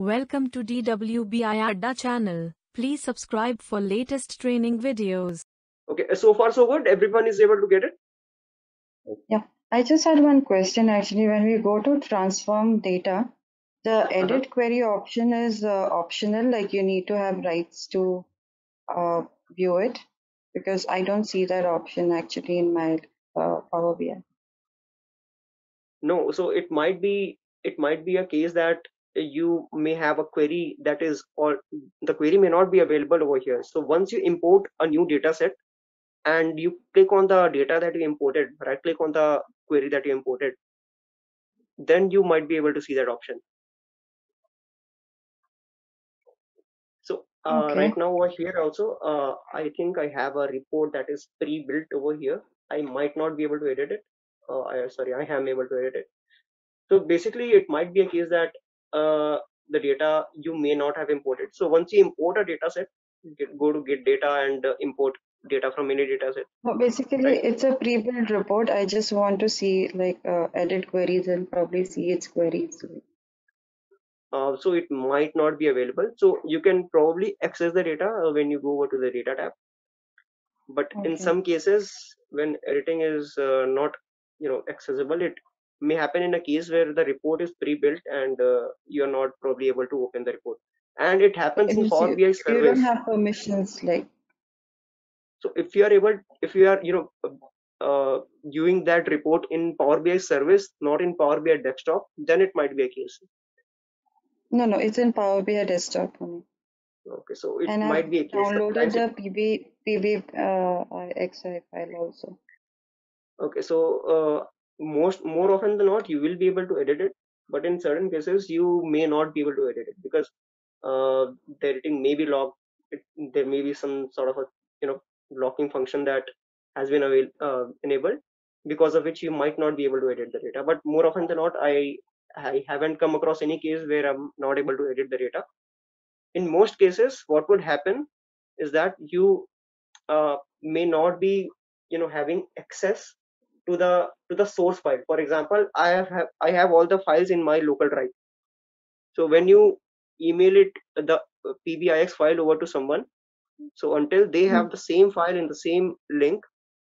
Welcome to DWBI Adda channel. Please subscribe for latest training videos. Okay, so far so good. Everyone is able to get it. Yeah, I just had one question actually. When we go to transform data, the edit query option is optional, like you need to have rights to view it, because I don't see that option actually in my Power BI. No, so it might be a case that you may have a query that is, or the query may not be available over here. So once you import a new data set and you click on the data that you imported, right click on the query that you imported, then you might be able to see that option. So Okay. right now over here also, I think I have a report that is pre-built over here. I might not be able to edit it. I am able to edit it. So basically, it might be a case that the data you may not have imported. So once you import a data set, go to get data and import data from any data set, So basically, right? it's a pre-built report. I just want to see like edit queries and probably see its queries. So it might not be available. So you can probably access the data when you go over to the data tab. But in Okay. some cases, when editing is not accessible, it may happen in a case where the report is pre-built and you're not probably able to open the report. And it happens in Power BI You don't service. have permissions like. So if you are viewing that report in Power BI service, not in Power BI desktop, then it might be a case. No, it's in Power BI desktop only. Okay, so it And I've might be a case. downloaded Sometimes it. the PBXI file also. Okay, so more often than not, you will be able to edit it, but in certain cases, you may not be able to edit it because the editing may be locked. There may be some sort of a blocking function that has been enabled, because of which you might not be able to edit the data. But more often than not, I haven't come across any case where I'm not able to edit the data. In most cases, what would happen is that you may not be having access to the source file. For example, I have all the files in my local drive. So when you email it, the PBIX file over to someone, so until they have the same file in the same link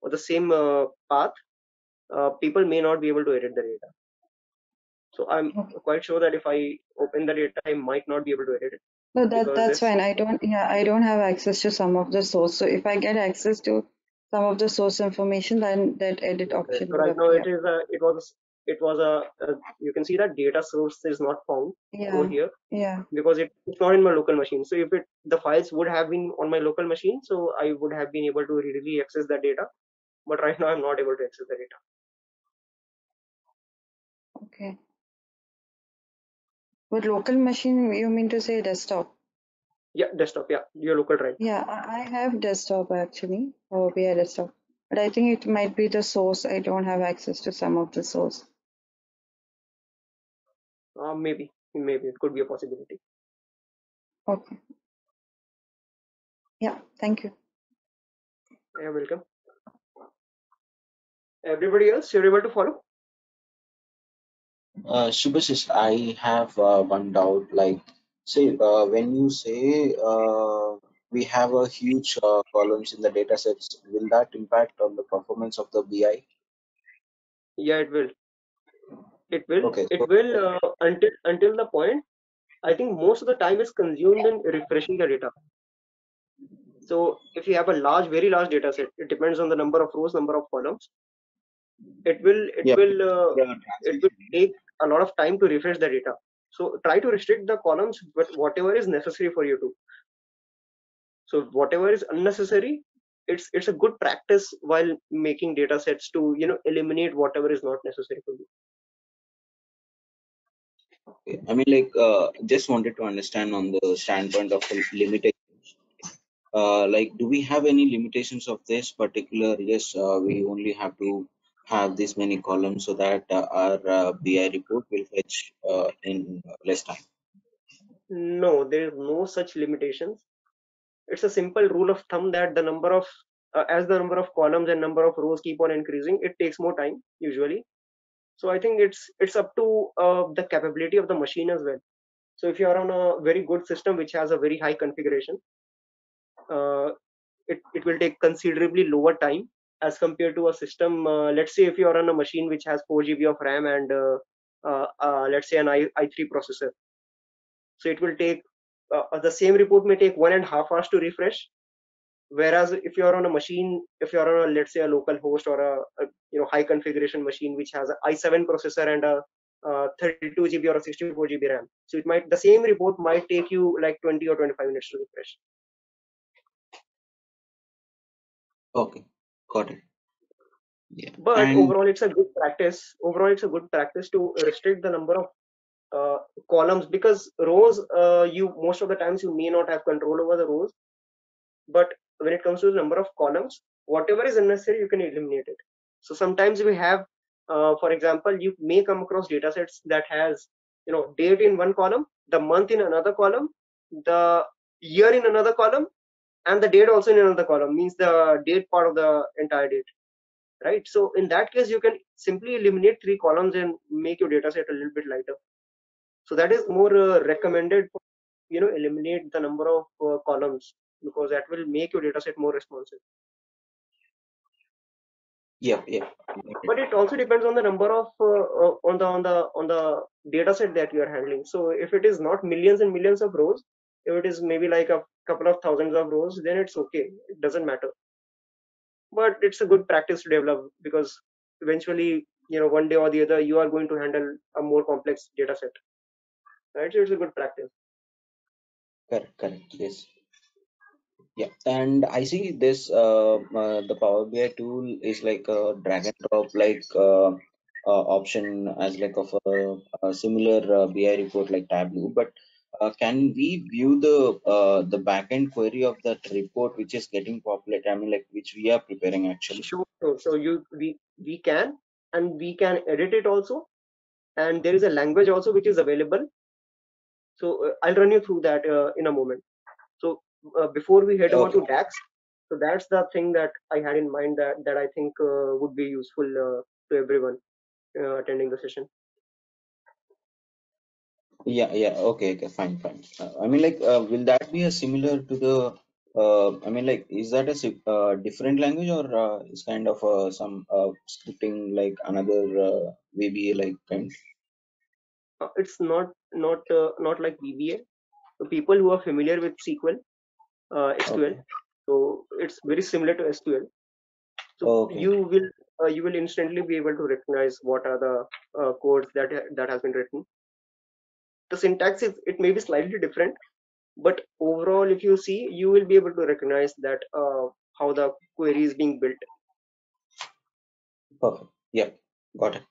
or the same path, people may not be able to edit the data. So I'm quite sure that if I open the data, I might not be able to edit it. No, Because that's fine. I don't have access to some of the source. So if I get access to some of the source information, then that edit okay, option so would right now appear. it was a you can see that data source is not found over Yeah, here yeah. because it's not in my local machine. So if the files would have been on my local machine, so I would have been able to readily access that data. But right now I'm not able to access the data. Okay. With local machine, you mean to say desktop? Yeah, desktop. Yeah, your local drive. Yeah, I have desktop actually, Power BI desktop. But I think it might be the source. I don't have access to some of the source. Maybe it could be a possibility. Okay. Yeah, thank you. You're welcome. Everybody else, you're able to follow? Subhashish, I have one doubt. Like, say, when you say we have a huge columns in the data sets, will that impact on the performance of the BI? Yeah, it will. It will. Okay, It so will until the point. I think most of the time is consumed in refreshing the data. So if you have a very large data set, it depends on the number of rows, number of columns. It will yeah, it will take a lot of time to refresh the data. So try to restrict the columns, but whatever is necessary for you to. So whatever is unnecessary, it's a good practice while making data sets to eliminate whatever is not necessary for you. okay. I mean, like, just wanted to understand on the standpoint of the limitations. Like, do we have any limitations of this particular? Yes, we only have to have this many columns so that our BI report will fetch in less time. No, there is no such limitations. It's a simple rule of thumb that the number of as the number of columns and number of rows keep on increasing, it takes more time usually. So I think it's up to the capability of the machine as well. So if you are on a very good system which has a very high configuration, it will take considerably lower time as compared to a system. Let's say if you are on a machine which has 4 GB of RAM and let's say an i3 processor, so it will take the same report may take 1.5 hours to refresh. Whereas if you are on a machine, if you are on a, let's say a local host or a high configuration machine which has an i7 processor and a 32 GB or a 64 GB RAM, so it might, the same report might take you like 20 or 25 minutes to refresh. Okay, got it. Yeah, But and overall, it's a good practice. Overall, it's a good practice to restrict the number of columns, because rows, you most of the times you may not have control over the rows. But when it comes to the number of columns, whatever is unnecessary, you can eliminate it. So sometimes we have, for example, you may come across data sets that has, date in one column, the month in another column, the year in another column, and the date also in another column, means the date part of the entire date, right? So in that case, you can simply eliminate 3 columns and make your data set a little bit lighter. So that is more recommended for, eliminate the number of columns, because that will make your data set more responsive. yeah, got it. But it also depends on the number of on the data set that you are handling. So if it is not millions and millions of rows, if it is maybe like a couple of thousands of rows, then it's okay, it doesn't matter. But it's a good practice to develop, because eventually, one day or the other, you are going to handle a more complex data set, right? So it's a good practice. Correct. Yes. Yeah, and I see this the Power BI tool is like a drag and drop like option as like of a similar BI report like Tableau, but can we view the backend query of that report which is getting populated? I mean, like which we are preparing actually. Sure. So we can, and we can edit it also, and there is a language also which is available. So I'll run you through that in a moment. So before we head over Okay. to DAX, so that's the thing that I had in mind, that I think would be useful to everyone attending the session. Yeah. Okay. Fine. I mean, like, will that be a similar to the? I mean, like, is that a different language or is kind of some scripting like another VBA like kind? It's not like VBA. So people who are familiar with SQL, SQL, Okay. so it's very similar to SQL. So Okay. you will instantly be able to recognize what are the codes that has been written. The syntax is, it may be slightly different, but overall, if you see, you will be able to recognize that how the query is being built. Perfect. Yep. Got it.